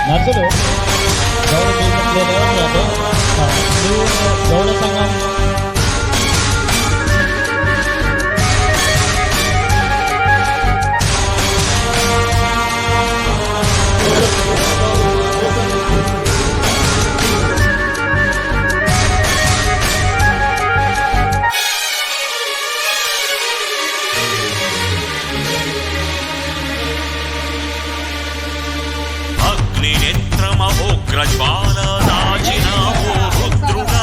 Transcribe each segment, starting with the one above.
నర్సులు గౌడ సంఘం అగ్నినేత్రమహోగ్రజ్వాల దాచినావో రుద్రుడా,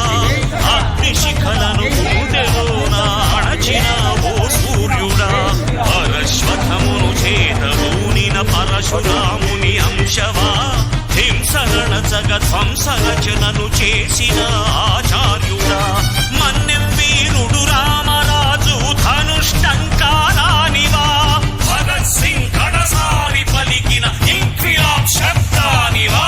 అగ్నిశిఖలను గుండెలోన అణచినావో సూర్యుడా, పరశ్వతమును చేతబూనిన పరశురాముని అంశవా, హింసగణచగ ధ్వంసరచనను చేసిన ఆచార్యుడా, మన్నెం వీరుడు రామరాజు ధనుష్టంకారానివా, భగత్ సింగ్ కడసారి పలికిన ఇంక్విలాబ్ శబ్దానివా.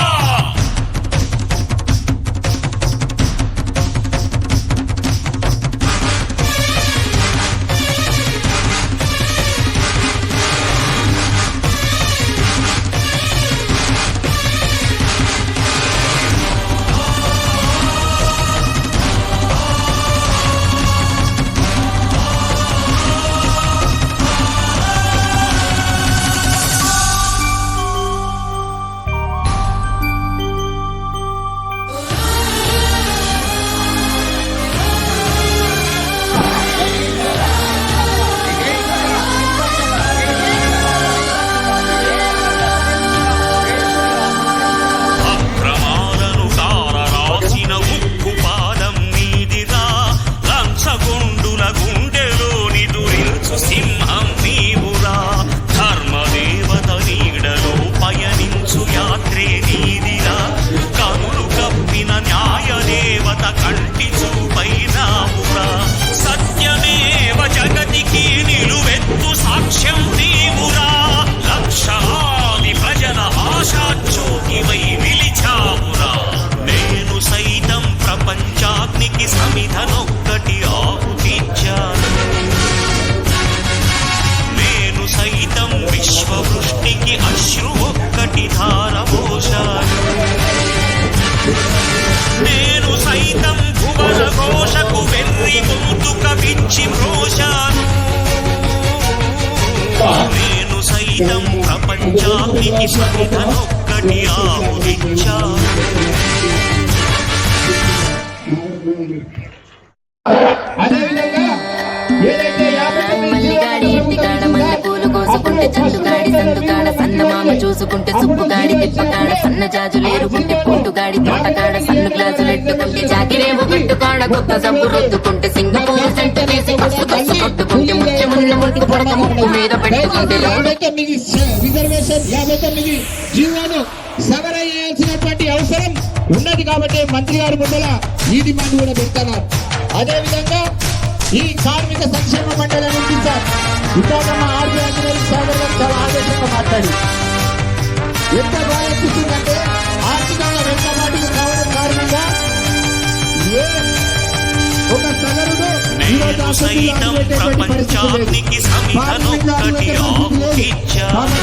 నేను సైతం ప్రపంచానికి సమిధనొక్కటి ఆహుతించాను. మల్లిగాడి ఇంటికాడ మల్లె పూలు కోసుకుంటే చందుగాడి సందుకాడ సన్నమామ చూసుకుంటే సుప్పుగాడి తిప్పకాడ సన్న జాజులేరుకుంటే పొట్టుగాడి తోటకాడ సన్ను గ్లాసులు ఎట్టుకుంటే జాకిరేవు పెట్టుకాడ కొత్త సబ్బు రుద్దుకుంటే సింగపూర్ సెంటు వేసి కసు కసు కొట్టుకుంటే ముఖ్యమున్న ముక్కు పొడక ముక్కు మీద పెట్టుకుంటే రిజర్వేషన్ 59 జీవోను సవరయ్యాల్సినటువంటి అవసరం ఉన్నది కాబట్టి మంత్రి గారు ముందల ఈ డిమాండ్ కూడా పెడుతున్నారు. అదే విధంగా ఈ కార్మిక సంక్షేమ మండలి నుంచి విశాఖమ్మ ఆర్బీ అంజనేయులు సాగర్ గారు చాలా ఆవేశంగా మాట్లాడి ఎంత బాగా అనిపిస్తుందంటే ఆర్థికంగా వెనుకబాటుకు కావడం కారణంగా ఏ ఒక సగరుడు సైతం ప్రపంచానికి సమిధనొక్కటి ఆహుతించాను.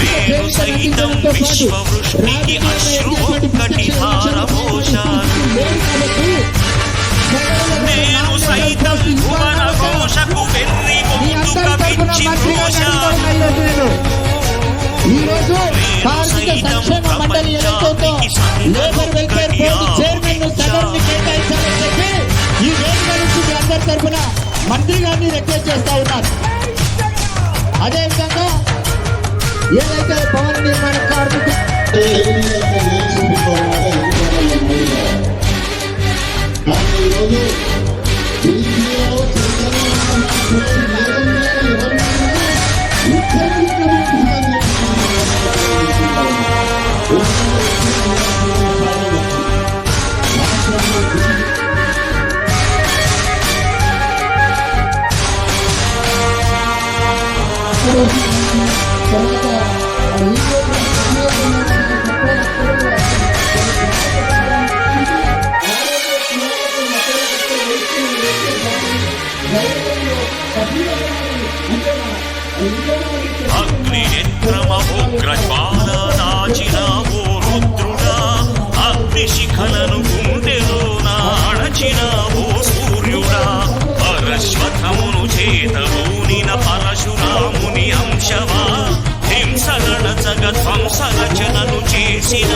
నేను సైతం విశ్వవృష్టికి అశ్రు ఒక్కటి ధారపోశాను. నేను సైతం భువన ఘోషకు వెర్రి గొంతుక విచ్చి ఘోషాను. నేను సైతం ప్రపంచానికి సమిధనొక్కటి ఆహుతించాను. ఈ వేదిక నుంచి మీ అందరి తరఫున మంత్రి గారిని రిక్వెస్ట్ చేస్తా ఉన్నారు. అదేవిధంగా ఏదైతే భవన నిర్మాణ కార్మికులు అగ్నినేత్రమహోగ్రజ్వాల దాచినావో రుద్రుడా అగ్నిశిఖలను గుండెలోన అణచినావో సూర్యుడా పరశ్వథమును చేతబూనిన పరశురాముని అంశవా హింసగణ జగ ధ్వంసరచనను చేసిన